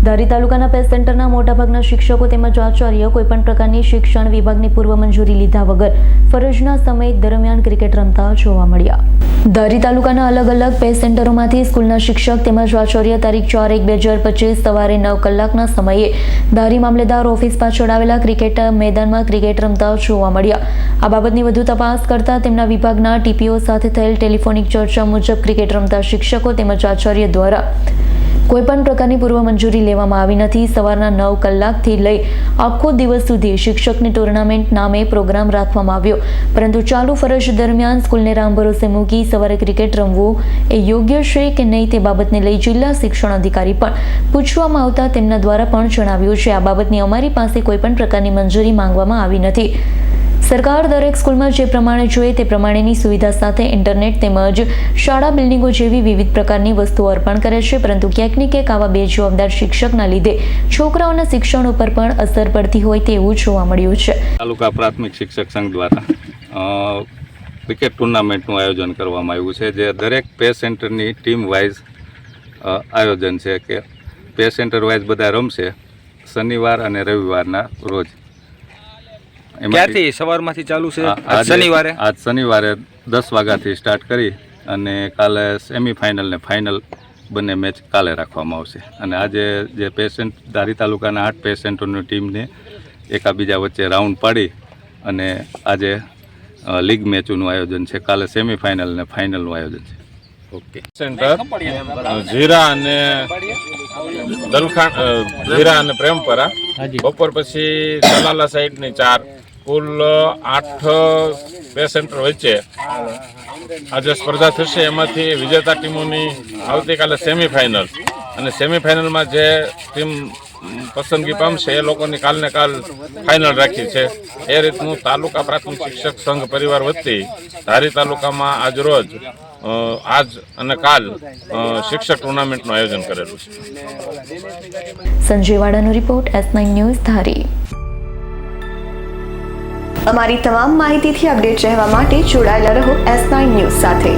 ધારી તાલુકાના પેસ્ટ સેન્ટરના મોટાભાગના શિક્ષકો તેમજ આચાર્ય કોઈપણ પ્રકારની શિક્ષણ વિભાગની પૂર્વ મંજૂરી લીધા વગર ફરજના સમય દરમિયાન ક્રિકેટ રમતા જોવા મળ્યા. ધારી તાલુકાના અલગ અલગ પેસ્ટ સેન્ટરોમાંથી સ્કૂલના શિક્ષક તેમજ આચાર્ય તારીખ 4/1/2025 સવારે 9 કલાકના સમયે ધારી મામલેદાર ઓફિસ પાછળ આવેલા ક્રિકેટ મેદાનમાં ક્રિકેટ રમતા જોવા મળ્યા. આ બાબતની વધુ તપાસ કરતા તેમના વિભાગના ટીપીઓ સાથે થયેલ ટેલિફોનિક ચર્ચા મુજબ ક્રિકેટ રમતા શિક્ષકો તેમજ આચાર્ય દ્વારા કોઈપણ પ્રકારની પૂર્વ મંજૂરી લેવામાં આવી નથી. સવારના 9 કલાકથી લઈ આખો દિવસ સુધી શિક્ષકની ટુર્નામેન્ટ નામે પ્રોગ્રામ રાખવામાં આવ્યો, પરંતુ ચાલુ ફરજ દરમિયાન સ્કૂલને રામ ભરોસે મૂકી સવારે ક્રિકેટ રમવું એ યોગ્ય છે કે નહીં તે બાબતને લઈ જિલ્લા શિક્ષણ અધિકારી પણ પૂછવામાં આવતા તેમના દ્વારા પણ જણાવ્યું છે આ બાબતની અમારી પાસે કોઈપણ પ્રકારની મંજૂરી માંગવામાં આવી નથી. સરકાર દરેક સ્કૂલમાં જે પ્રમાણે જોઈએ તે પ્રમાણેની સુવિધા સાથે ઇન્ટરનેટ તેમજ શાળા બિલ્ડિંગો જેવી વિવિધ પ્રકારની વસ્તુઓ અર્પણ કરે છે, પરંતુ ક્યાંક ને ક્યાંક આવા બેજવાબદાર શિક્ષકના લીધે છોકરાઓના શિક્ષણ ઉપર પણ અસર પડતી હોય તેવું જોવા મળ્યું છે. તાલુકા પ્રાથમિક શિક્ષક સંઘ દ્વારા ક્રિકેટ ટુર્નામેન્ટનું આયોજન કરવામાં આવ્યું છે, જે દરેક પે સેન્ટરની ટીમ વાઇઝ આયોજન છે કે પે સેન્ટર વાઇઝ બધા રમશે શનિવાર અને રવિવારના રોજ. ક્યારથી સવારમાંથી ચાલુ છે? આજ શનિવારે 10 વાગ્યાથી સ્ટાર્ટ કરી અને કાલે સેમીફાઇનલ ને ફાઇનલ બંને મેચ કાલે રાખવામાં આવશે. અને આજે જે પેશન્ટ ધારી તાલુકાના 8 પેશન્ટોની ટીમને એકાબીજા વચ્ચે રાઉન્ડ પાડી અને આજે લીગ મેચોનું આયોજન છે. કાલે સેમીફાઇનલ ને ફાઇનલનું આયોજન છે. ઓકે. સેન્ટર જીરા અને જીરા અને પ્રેમપરા બપોર પછી સલાલા સાઈડની 4 કુલ 8 પે સેન્ટર વચ્ચે આજે સ્પર્ધા થશે. એમાંથી વિજેતા ટીમોની આવતીકાલે સેમીફાઇનલ અને સેમીફાઇનલમાં જે ટીમ પસંદગી પામશે એ લોકોની કાલને કાલ ફાઇનલ રાખી છે. એ રીતનું તાલુકા પ્રાથમિક શિક્ષક સંઘ પરિવાર વતી ધારી તાલુકામાં આજ રોજ આજ અને કાલ શિક્ષક ટુર્નામેન્ટનું આયોજન કરેલું છે. સંજય વાડાનો રિપોર્ટ, S9 ન્યૂઝ ધારી. અમારી તમામ માહિતીથી અપડેટ રહેવા માટે જોડાયેલા રહો S9 ન્યૂઝ સાથે.